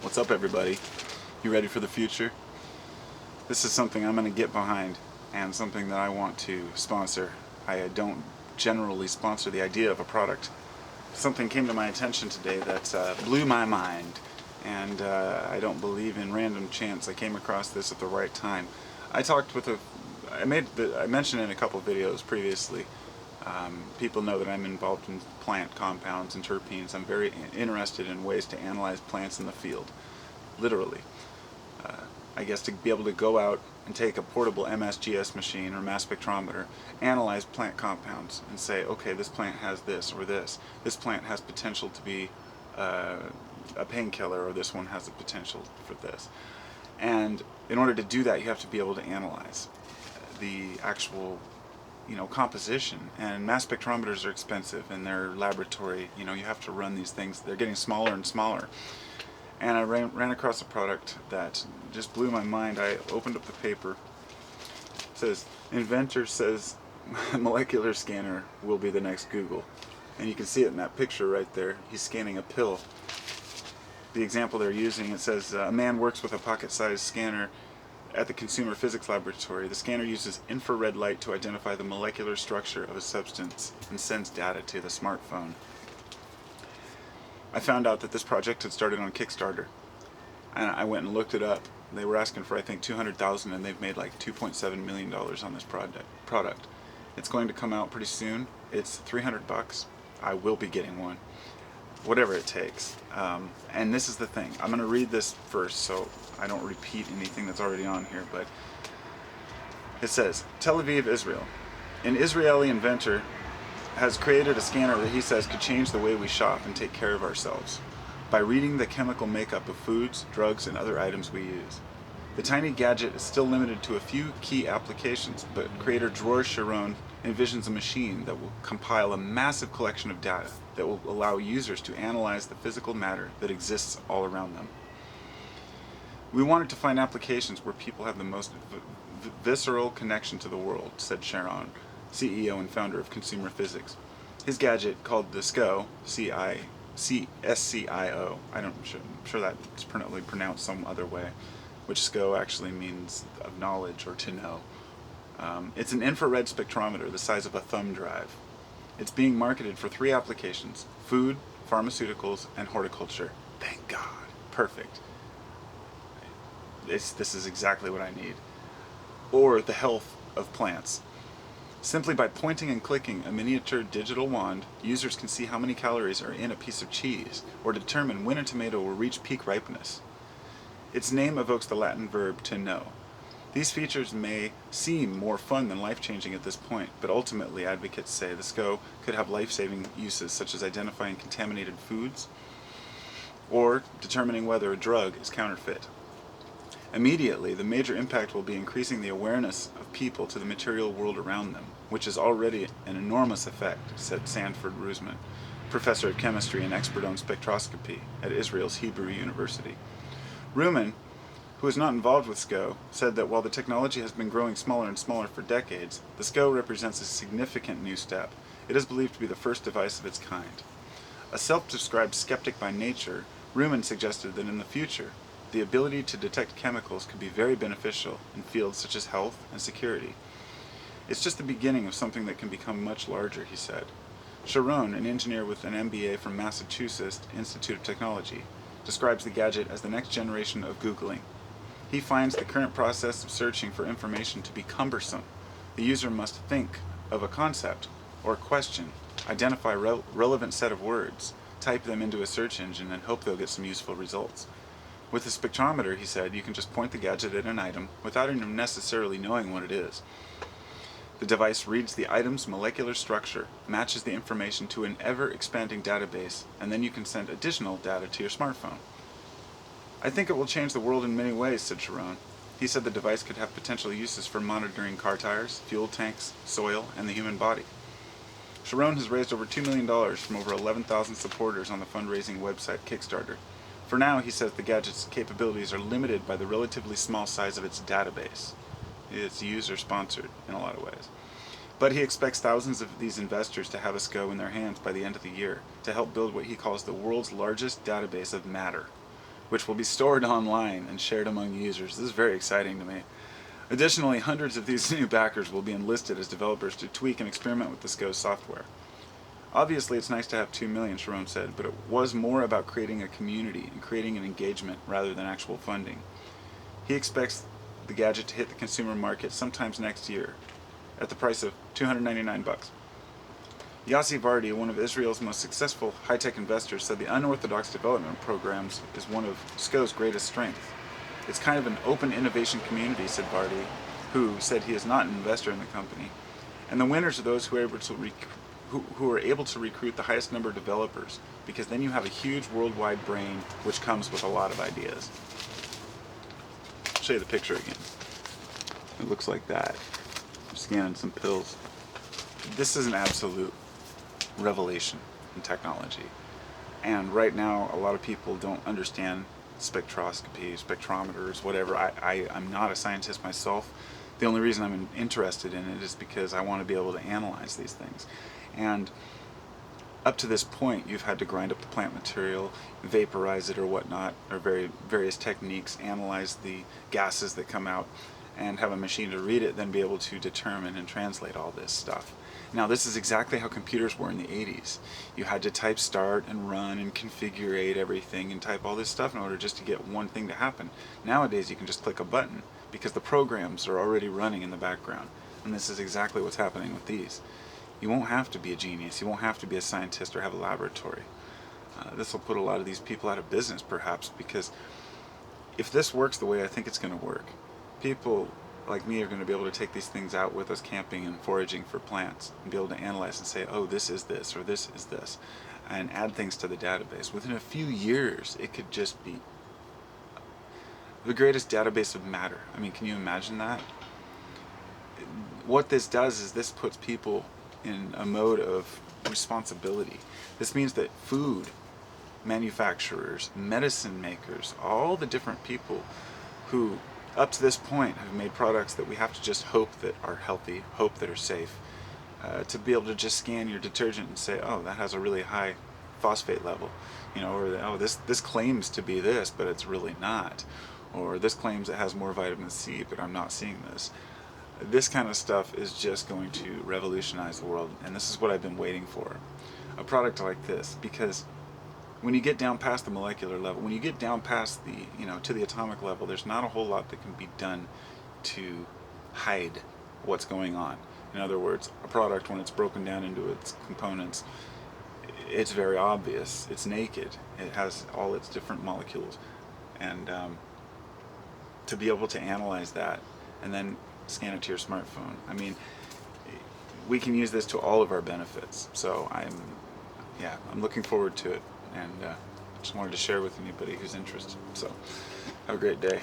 What's up, everybody? You ready for the future? This is something I'm going to get behind and something that I want to sponsor. I don't generally sponsor the idea of a product. Something came to my attention today that blew my mind, and I don't believe in random chance. I came across this at the right time. I mentioned in a couple videos previously. People know that I'm involved in plant compounds and terpenes. I'm very interested in ways to analyze plants in the field, literally. I guess to be able to go out and take a portable MSGS machine or mass spectrometer, analyze plant compounds, and say, okay, this plant has this or this. This plant has potential to be a painkiller, or this one has the potential for this. And in order to do that, you have to be able to analyze the actual composition, and mass spectrometers are expensive in their laboratory. You have to run these things. They're getting smaller and smaller. And I ran across a product that just blew my mind. I opened up the paper. It says, Inventor says molecular scanner will be the next Google. And you can see it in that picture right there. He's scanning a pill. The example they're using, it says, a man works with a pocket-sized scanner at the Consumer Physics Laboratory. The scanner uses infrared light to identify the molecular structure of a substance and sends data to the smartphone. I found out that this project had started on Kickstarter, and I went and looked it up. They were asking for, I think, $200,000, and they've made like $2.7 million on this product. It's going to come out pretty soon. It's $300. I will be getting one, whatever it takes. And this is the thing. I'm going to read this first so I don't repeat anything that's already on here, but it says, Tel Aviv, Israel. An Israeli inventor has created a scanner that he says could change the way we shop and take care of ourselves by reading the chemical makeup of foods, drugs, and other items we use. The tiny gadget is still limited to a few key applications, but creator Dror Sharon envisions a machine that will compile a massive collection of data that will allow users to analyze the physical matter that exists all around them. We wanted to find applications where people have the most visceral connection to the world, said Sharon, CEO and founder of Consumer Physics. His gadget, called the SCO, S-C-I-O, I'm sure that's probably pronounced some other way, which SCO actually means of knowledge or to know. It's an infrared spectrometer the size of a thumb drive. It's being marketed for 3 applications: food, pharmaceuticals, and horticulture. Thank God. Perfect. This is exactly what I need. Or the health of plants. Simply by pointing and clicking a miniature digital wand, users can see how many calories are in a piece of cheese, or determine when a tomato will reach peak ripeness. Its name evokes the Latin verb to know. These features may seem more fun than life-changing at this point, but ultimately advocates say the SCO could have life-saving uses such as identifying contaminated foods or determining whether a drug is counterfeit. Immediately, the major impact will be increasing the awareness of people to the material world around them, which is already an enormous effect, said Sanford Rusman, professor of chemistry and expert on spectroscopy at Israel's Hebrew University. Ruman, who is not involved with SCO, said that while the technology has been growing smaller and smaller for decades, the SCO represents a significant new step. It is believed to be the first device of its kind. A self-described skeptic by nature, Ruman suggested that in the future, the ability to detect chemicals could be very beneficial in fields such as health and security. It's just the beginning of something that can become much larger, he said. Sharon, an engineer with an MBA from Massachusetts Institute of Technology, describes the gadget as the next generation of Googling. He finds the current process of searching for information to be cumbersome. The user must think of a concept or question, identify a relevant set of words, type them into a search engine, and hope they'll get some useful results. With the spectrometer, he said, you can just point the gadget at an item without even necessarily knowing what it is. The device reads the item's molecular structure, matches the information to an ever-expanding database, and then you can send additional data to your smartphone. I think it will change the world in many ways, said Sharon. He said the device could have potential uses for monitoring car tires, fuel tanks, soil, and the human body. Sharon has raised over $2 million from over 11,000 supporters on the fundraising website Kickstarter. For now, he says the gadget's capabilities are limited by the relatively small size of its database. It's user-sponsored in a lot of ways. But he expects thousands of these investors to have a SCO in their hands by the end of the year to help build what he calls the world's largest database of matter. which will be stored online and shared among users. This is very exciting to me. Additionally, hundreds of these new backers will be enlisted as developers to tweak and experiment with the SCO software. Obviously, it's nice to have 2 million, Sharon said, but it was more about creating a community and creating an engagement rather than actual funding. He expects the gadget to hit the consumer market sometimes next year at the price of $299. Yossi Vardi, one of Israel's most successful high-tech investors, said the unorthodox development programs is one of SCO's greatest strengths. It's kind of an open innovation community, said Vardi, who said he is not an investor in the company. And the winners are those who are able to recruit the highest number of developers, because then you have a huge worldwide brain which comes with a lot of ideas. I'll show you the picture again. It looks like that. I'm scanning some pills. This is an absolute revelation in technology. And right now, a lot of people don't understand spectroscopy, spectrometers, whatever. I'm not a scientist myself. The only reason I'm interested in it is because I want to be able to analyze these things. And up to this point, you've had to grind up the plant material, vaporize it or whatnot, or various techniques, analyze the gases that come out, and have a machine to read it, then be able to determine and translate all this stuff. Now, this is exactly how computers were in the 80s. You had to type start and run and configure everything and type all this stuff in order just to get one thing to happen. Nowadays, you can just click a button because the programs are already running in the background. And this is exactly what's happening with these. You won't have to be a genius. You won't have to be a scientist or have a laboratory. This will put a lot of these people out of business, perhaps, because if this works the way I think it's going to work, people like me are going to be able to take these things out with us camping and foraging for plants and be able to analyze and say, oh, this is this or this is this, and add things to the database. Within a few years, it could just be the greatest database of matter. I mean, can you imagine that? What this does is this puts people in a mode of responsibility. This means that food manufacturers, medicine makers, all the different people who up to this point have made products that we have to just hope that are healthy, hope that are safe, to be able to just scan your detergent and say, oh, that has a really high phosphate level, you know, or oh, this claims to be this, but it's really not, or this claims it has more vitamin C, but I'm not seeing this. This kind of stuff is just going to revolutionize the world, and this is what I've been waiting for, a product like this, because when you get down past the molecular level, when you get down past the, to the atomic level, there's not a whole lot that can be done to hide what's going on. In other words, a product, when it's broken down into its components, it's very obvious. It's naked. It has all its different molecules. And to be able to analyze that and then scan it to your smartphone, I mean, we can use this to all of our benefits. So I'm looking forward to it. And just wanted to share with anybody who's interested. So, have a great day.